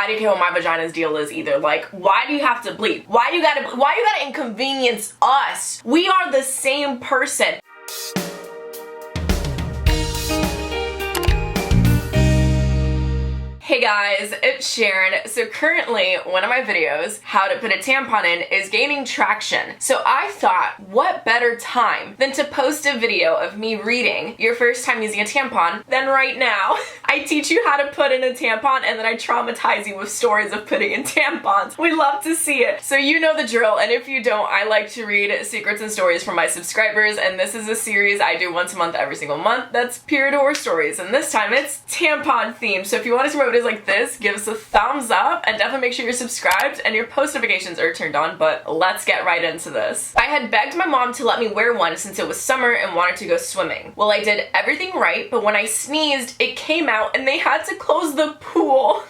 idea what my vagina's deal is either. Like, why do you have to bleed? Why you gotta inconvenience us? We are the same person. Hey guys, it's Sharon. So currently, one of my videos, how to put a tampon in, is gaining traction. So I thought, what better time than to post a video of me reading your first time using a tampon than right now. I teach you how to put in a tampon and then I traumatize you with stories of putting in tampons. We love to see it. So you know the drill, and if you don't, I like to read secrets and stories from my subscribers, and this is a series I do once a month every single month. That's period horror stories, and this time it's tampon themed. So if you want to see what it is like this, give us a thumbs up and definitely make sure you're subscribed and your post notifications are turned on, but let's get right into this. I had begged my mom to let me wear one since it was summer and wanted to go swimming. Well, I did everything right, but when I sneezed, it came out and they had to close the pool.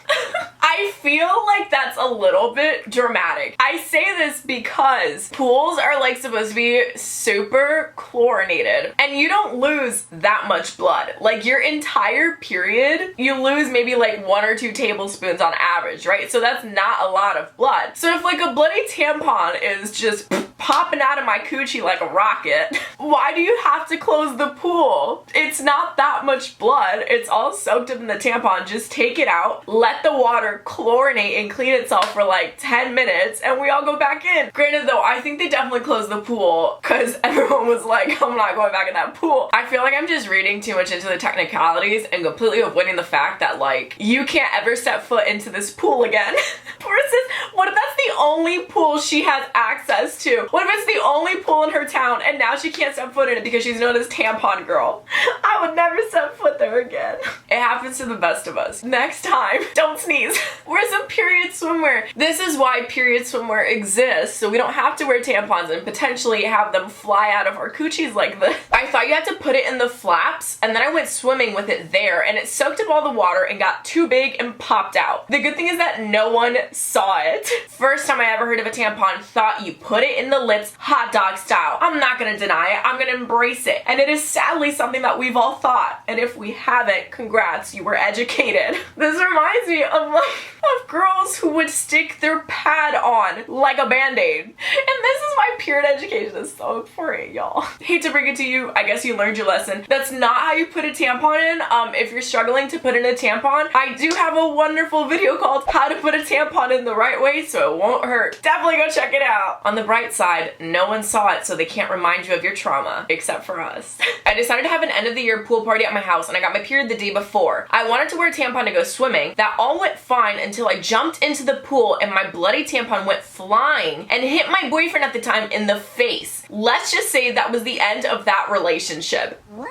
I feel like that's a little bit dramatic. I say this because pools are like supposed to be super chlorinated and you don't lose that much blood. Like your entire period, you lose maybe like 1 or 2 tablespoons on average, right? So that's not a lot of blood. So if like a bloody tampon is just popping out of my coochie like a rocket, why do you have to close the pool? It's not that much blood. It's all soaked up in the tampon. Just take it out, let the water chlorinate and clean itself for like 10 minutes, and we all go back in. Granted though, I think they definitely closed the pool because everyone was like, I'm not going back in that pool. I feel like I'm just reading too much into the technicalities and completely avoiding the fact that like, you can't ever step foot into this pool again. Versus, what if that's the only pool she has access to? What if it's the only pool in her town and now she can't step foot in it because she's known as Tampon Girl? I would never step foot there again. It happens to the best of us. Next time, don't sneeze. Wear some period swimwear. This is why period swimwear exists, so we don't have to wear tampons and potentially have them fly out of our coochies like this. I thought you had to put it in the flaps, and then I went swimming with it there, and it soaked up all the water and got too big and popped out. The good thing is that no one saw it. First time I ever heard of a tampon, thought you put it in the lips hot dog style. I'm not gonna deny it, I'm gonna embrace it. And it is sadly something that we've all thought, and if we haven't, congrats, you were educated. This reminds me of girls who would stick their pad on like a band-aid. And this is why period education is so important, y'all. Hate to bring it to you, I guess you learned your lesson. That's not how you put a tampon in. If you're struggling to put in a tampon, I do have a wonderful video called How to Put a Tampon in the Right Way so it won't hurt. Definitely go check it out. On the bright side, no one saw it, so they can't remind you of your trauma, except for us. I decided to have an end of the year pool party at my house, and I got my period the day before. I wanted to wear a tampon to go swimming. That all went fine until I jumped into the pool and my bloody tampon went flying and hit my boyfriend at the time in the face. Let's just say that was the end of that relationship. What?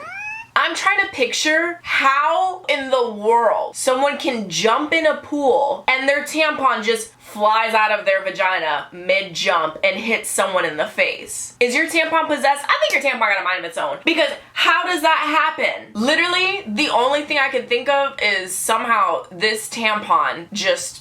I'm trying to picture how in the world someone can jump in a pool and their tampon just flies out of their vagina mid-jump and hits someone in the face. Is your tampon possessed? I think your tampon got a mind of its own. Because how does that happen? Literally, the only thing I can think of is somehow this tampon just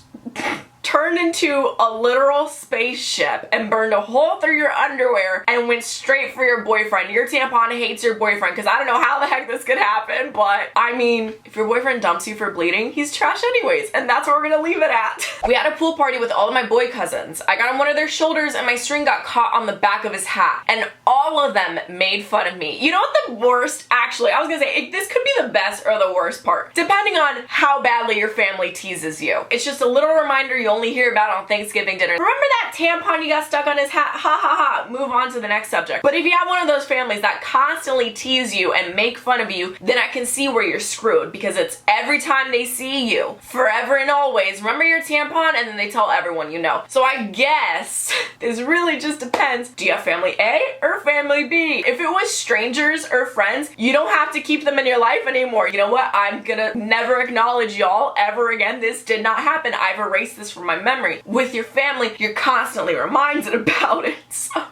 turned into a literal spaceship and burned a hole through your underwear and went straight for your boyfriend. Your tampon hates your boyfriend, because I don't know how the heck this could happen, but I mean, if your boyfriend dumps you for bleeding, he's trash anyways, and that's where we're gonna leave it at. We had a pool party with all of my boy cousins. I got on one of their shoulders and my string got caught on the back of his hat, and all of them made fun of me. You know what the worst, actually, I was gonna say, this could be the best or the worst part, depending on how badly your family teases you. It's just a little reminder you only hear about on Thanksgiving dinner. Remember that tampon you got stuck on his hat? Ha ha ha. Move on to the next subject. But if you have one of those families that constantly tease you and make fun of you, then I can see where you're screwed, because it's every time they see you, forever and always, remember your tampon, and then they tell everyone you know. So I guess this really just depends. Do you have family A or family B? If it was strangers or friends, you don't have to keep them in your life anymore. You know what? I'm gonna never acknowledge y'all ever again. This did not happen. I've erased this from my memory. With your family, you're constantly reminded about it.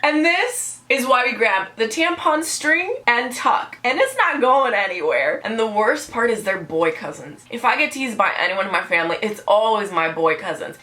And this is why we grab the tampon string and tuck, and it's not going anywhere. And the worst part is they're boy cousins. If I get teased by anyone in my family, it's always my boy cousins.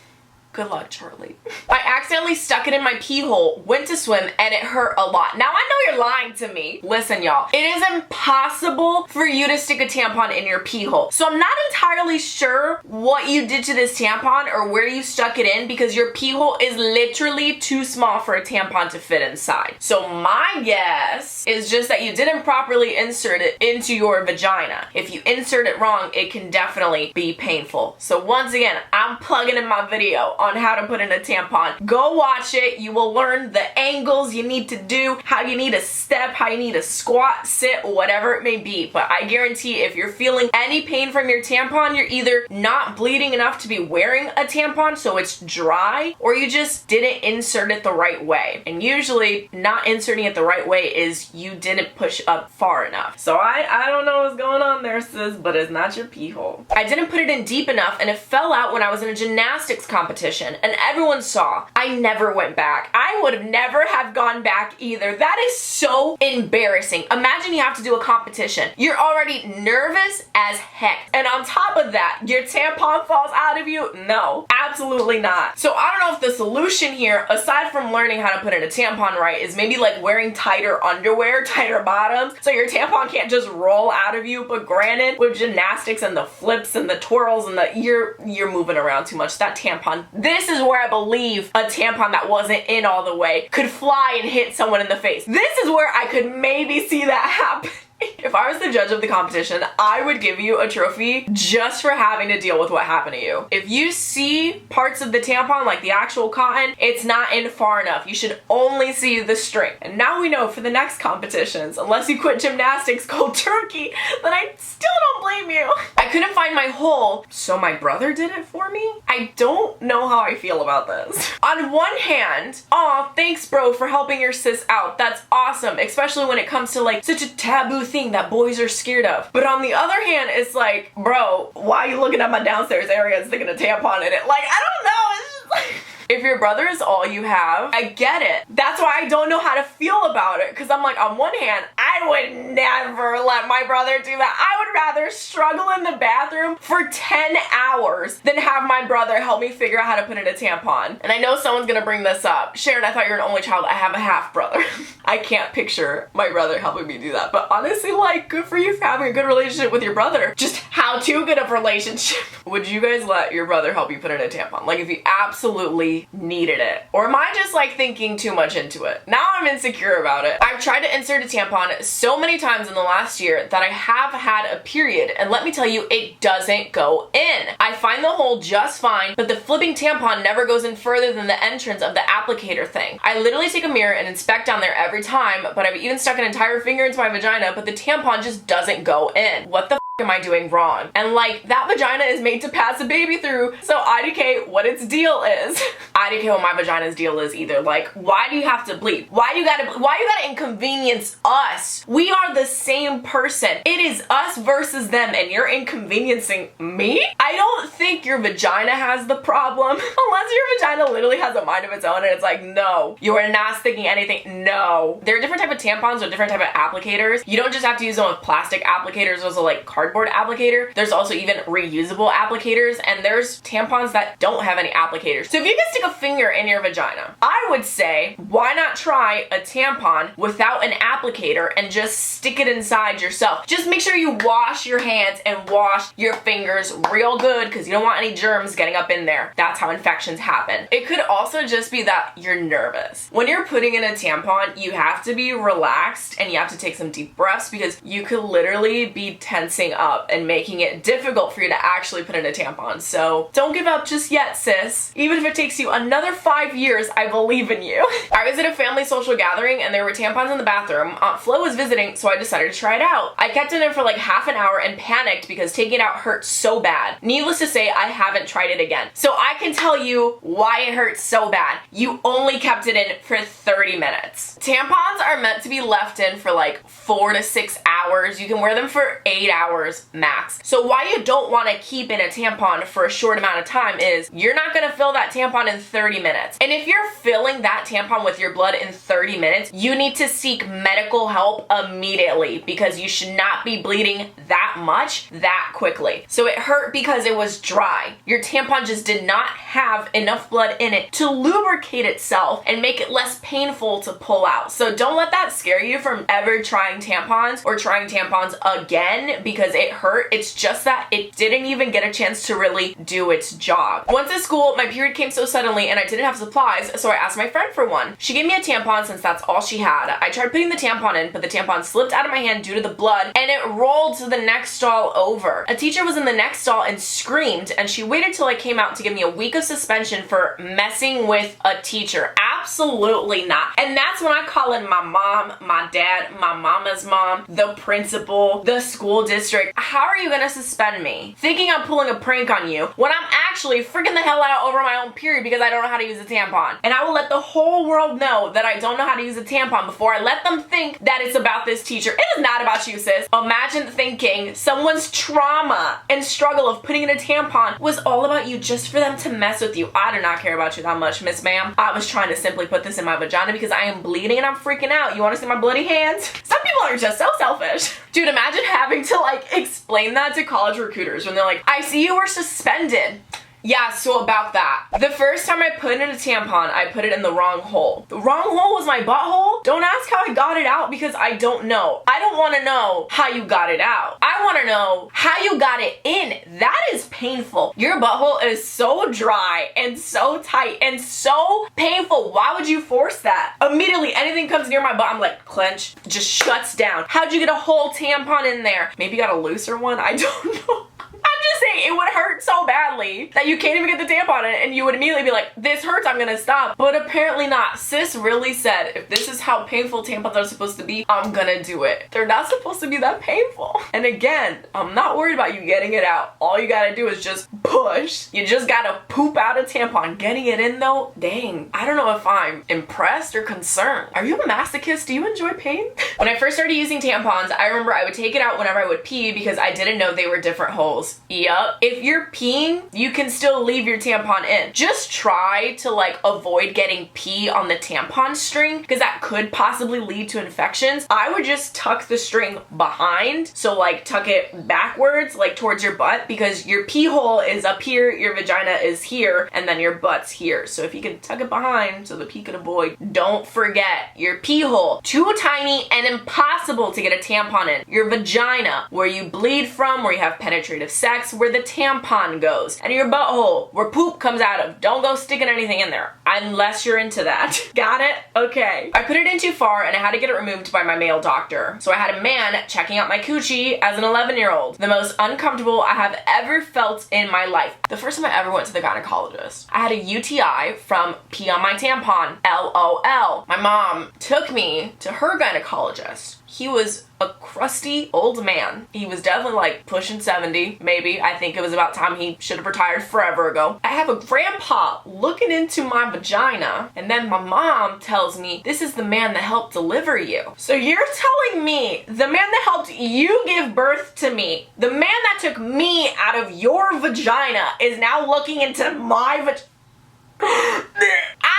Good luck, Charlie. I accidentally stuck it in my pee hole, went to swim, and it hurt a lot. Now I know you're lying to me. Listen, y'all, it is impossible for you to stick a tampon in your pee hole. So I'm not entirely sure what you did to this tampon or where you stuck it in, because your pee hole is literally too small for a tampon to fit inside. So my guess is just that you didn't properly insert it into your vagina. If you insert it wrong, it can definitely be painful. So once again, I'm plugging in my video on how to put in a tampon. Go watch it. You will learn the angles you need to do, how you need to step, how you need to squat, sit, whatever it may be. But I guarantee if you're feeling any pain from your tampon, you're either not bleeding enough to be wearing a tampon, so it's dry, or you just didn't insert it the right way. And usually not inserting it the right way is you didn't push up far enough. So I don't know what's going on there, sis, but it's not your pee hole. I didn't put it in deep enough and it fell out when I was in a gymnastics competition and everyone saw. I never went back. I would have never have gone back either. That is so embarrassing. Imagine you have to do a competition. You're already nervous as heck. And on top of that, your tampon falls out of you? No, absolutely not. So I don't know if the solution here, aside from learning how to put in a tampon right, is maybe like wearing tighter underwear, tighter bottoms, so your tampon can't just roll out of you. But granted, with gymnastics and the flips and the twirls and the, you're moving around too much. That tampon, this is where I believe a tampon that wasn't in all the way could fly and hit someone in the face. This is where I could maybe see that happen. If I was the judge of the competition, I would give you a trophy just for having to deal with what happened to you. If you see parts of the tampon, like the actual cotton, it's not in far enough. You should only see the string. And now we know for the next competitions, unless you quit gymnastics cold turkey, then I still don't blame you. I couldn't find my hole, so my brother did it for me? I don't know how I feel about this. On one hand, aw, thanks bro for helping your sis out. That's awesome, especially when it comes to like such a taboo thing that boys are scared of. But on the other hand, it's like, bro, why are you looking at my downstairs area and sticking a tampon in it? Like, I don't know, it's just like... If your brother is all you have, I get it. That's why I don't know how to feel about it. Because I'm like, on one hand, I would never let my brother do that. I would rather struggle in the bathroom for 10 hours than have my brother help me figure out how to put in a tampon. And I know someone's gonna bring this up. Sharon, I thought you were an only child. I have a half brother. I can't picture my brother helping me do that. But honestly, like, good for you for having a good relationship with your brother. Just how too good of a relationship. Would you guys let your brother help you put in a tampon? Like, if you absolutely needed it? Or am I just like thinking too much into it? Now I'm insecure about it. I've tried to insert a tampon so many times in the last year that I have had a period, and let me tell you, it doesn't go in. I find the hole just fine, but the flipping tampon never goes in further than the entrance of the applicator thing. I literally take a mirror and inspect down there every time, but I've even stuck an entire finger into my vagina, but the tampon just doesn't go in. What the f am I doing wrong? And like, that vagina is made to pass a baby through, so IDK what its deal is. IDK what my vagina's deal is either. Like, why do you have to bleed? Why you gotta inconvenience us? We are the same person. It is us versus them, and you're inconveniencing me? I don't think your vagina has the problem. Unless your vagina literally has a mind of its own and it's like, no, you are not sticking anything, no. There are different type of tampons or different type of applicators. You don't just have to use them with plastic applicators. There's also like cardboard applicator. There's also even reusable applicators, and there's tampons that don't have any applicators. So if you can stick a finger in your vagina, I would say, why not try a tampon without an applicator and just stick it inside yourself? Just make sure you wash your hands and wash your fingers real good, because you don't want any germs getting up in there. That's how infections happen. It could also just be that you're nervous. When you're putting in a tampon, you have to be relaxed and you have to take some deep breaths, because you could literally be tensing up and making it difficult for you to actually put in a tampon. So don't give up just yet, sis. Even if it takes you another 5 years, I believe in you. I was at a family social gathering and there were tampons in the bathroom. Aunt Flo was visiting, so I decided to try it out. I kept it in for like half an hour and panicked because taking it out hurt so bad. Needless to say, I haven't tried it again. So I can tell you why it hurts so bad. You only kept it in for 30 minutes. Tampons are meant to be left in for like 4 to 6 hours. You can wear them for 8 hours hours max. So why you don't want to keep in a tampon for a short amount of time is you're not going to fill that tampon in 30 minutes. And if you're filling that tampon with your blood in 30 minutes, you need to seek medical help immediately because you should not be bleeding that much that quickly. So it hurt because it was dry. Your tampon just did not have enough blood in it to lubricate itself and make it less painful to pull out. So don't let that scare you from ever trying tampons or trying tampons again because it hurt. It's just that it didn't even get a chance to really do its job. Once at school, my period came so suddenly and I didn't have supplies, so I asked my friend for one. She gave me a tampon since that's all she had. I tried putting the tampon in, but the tampon slipped out of my hand due to the blood and it rolled to the next stall over. A teacher was in the next stall and screamed, and she waited till I came out to give me a week of suspension for messing with a teacher. Absolutely not. And that's when I call in my mom, my dad, my mama's mom, the principal, the school district. How are you gonna suspend me? Thinking I'm pulling a prank on you when I'm actually freaking the hell out over my own period because I don't know how to use a tampon. And I will let the whole world know that I don't know how to use a tampon before I let them think that it's about this teacher. It is not about you, sis. Imagine thinking someone's trauma and struggle of putting in a tampon was all about you just for them to mess with you. I do not care about you that much, Miss Ma'am. I was trying to simply put this in my vagina because I am bleeding and I'm freaking out. You want to see my bloody hands? Some people are just so selfish. Dude, imagine having to explain that to college recruiters when they're like, I see you were suspended. Yeah, so about that. The first time I put in a tampon, I put it in the wrong hole. The wrong hole was my butthole? Don't ask how I got it out because I don't know. I don't want to know how you got it out. I want to know how you got it in. That is painful. Your butthole is so dry and so tight and so painful. Why would you force that? Immediately, anything comes near my butt, I'm like, clench, just shuts down. How'd you get a whole tampon in there? Maybe you got a looser one? I don't know. I'm just saying, it would hurt so badly that you can't even get the tampon in and you would immediately be like, this hurts, I'm gonna stop. But apparently not. Sis really said, if this is how painful tampons are supposed to be, I'm gonna do it. They're not supposed to be that painful. And again, I'm not worried about you getting it out. All you gotta do is just push. You just gotta poop out a tampon. Getting it in though, dang. I don't know if I'm impressed or concerned. Are you a masochist? Do you enjoy pain? When I first started using tampons, I remember I would take it out whenever I would pee because I didn't know they were different holes. Yup. If you're peeing, you can still leave your tampon in. Just try to avoid getting pee on the tampon string because that could possibly lead to infections. I would just tuck the string behind. So tuck it backwards, towards your butt, because your pee hole is up here, your vagina is here, and then your butt's here. So if you can tuck it behind so the pee can avoid. Don't forget your pee hole. Too tiny and impossible to get a tampon in. Your vagina, where you bleed from, where you have penetrative sex, where the tampon goes, and your butthole, where poop comes out of. Don't go sticking anything in there unless you're into that. Got it? Okay. I put it in too far and I had to get it removed by my male doctor. So I had a man checking out my coochie as an 11-year-old. The most uncomfortable I have ever felt in my life. The first time I ever went to the gynecologist, I had a UTI from pee on my tampon. LOL. My mom took me to her gynecologist. He was a crusty old man. He was definitely pushing 70, maybe. I think it was about time he should have retired forever ago. I have a grandpa looking into my vagina, and then my mom tells me, this is the man that helped deliver you. So you're telling me the man that helped you give birth to me, the man that took me out of your vagina is now looking into my vagina?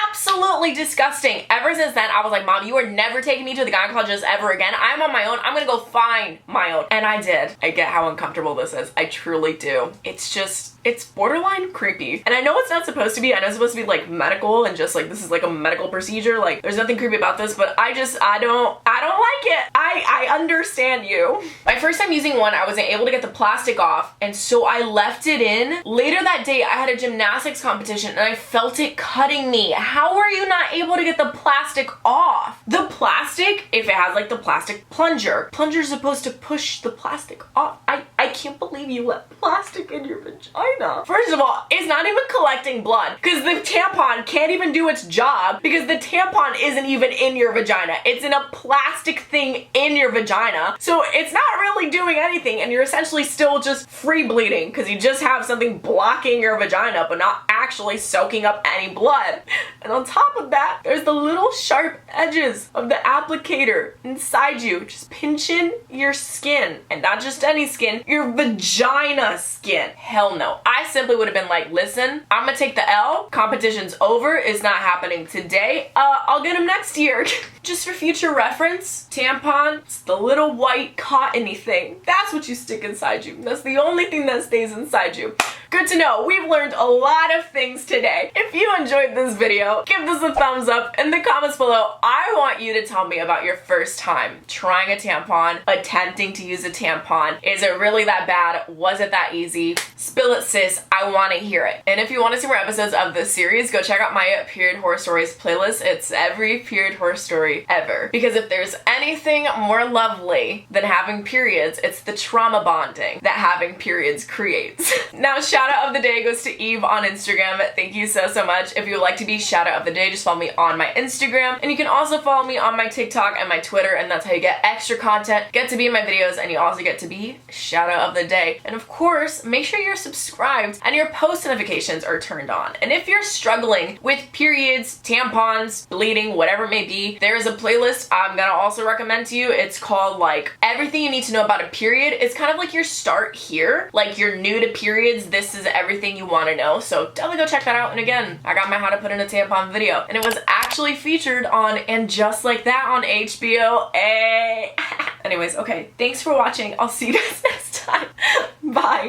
Absolutely disgusting. Ever since then, I was like, Mom, you are never taking me to the gynecologist ever again. I'm on my own. I'm gonna go find my own. And I did. I get how uncomfortable this is. I truly do. It's borderline creepy. And I know it's not supposed to be. I know it's supposed to be medical and just this is a medical procedure. There's nothing creepy about this, but I don't like it. I understand you. My first time using one, I wasn't able to get the plastic off, and so I left it in. Later that day, I had a gymnastics competition and I felt it cutting me. How are you not able to get the plastic off? The plastic, if it has the plastic plunger's supposed to push the plastic off. I can't believe you let plastic in your vagina. First of all, it's not even collecting blood because the tampon can't even do its job because the tampon isn't even in your vagina. It's in a plastic thing in your vagina. So it's not really doing anything and you're essentially still just free bleeding because you just have something blocking your vagina but not actually soaking up any blood. And on top of that, there's the little sharp edges of the applicator inside you, just pinching your skin. And not just any skin, your vagina skin. Hell no. I simply would have been like, listen, I'm gonna take the L. Competition's over. It's not happening today. I'll get them next year. Just for future reference, tampon, it's the little white cottony thing. That's what you stick inside you. That's the only thing that stays inside you. Good to know. We've learned a lot of things today. If you enjoyed this video, give this a thumbs up. In the comments below, I want you to tell me about your first time trying a tampon, attempting to use a tampon. Is it really that bad? Was it that easy? Spill it, sis. I want to hear it. And if you want to see more episodes of this series, go check out my period horror stories playlist. It's every period horror story ever. Because if there's anything more lovely than having periods, it's the trauma bonding that having periods creates. Now, shout out of the day goes to Eve on Instagram. Thank you so much. If you would like to be shout out of the day, just follow me on my Instagram. And you can also follow me on my TikTok and my Twitter, and that's how you get extra content, get to be in my videos, and you also get to be shout out of the day. And of course, make sure you're subscribed and your post notifications are turned on. And if you're struggling with periods, tampons, bleeding, whatever it may be, there is a playlist I'm gonna also recommend to you. It's called like everything you need to know about a period. It's kind of like your start here. Like you're new to periods, this is everything you want to know. So definitely go check that out. And again, I got my how to put in a tampon video, and it was actually featured on And Just Like That on HBO. Anyways, okay, thanks for watching. I'll see you guys next time. Bye.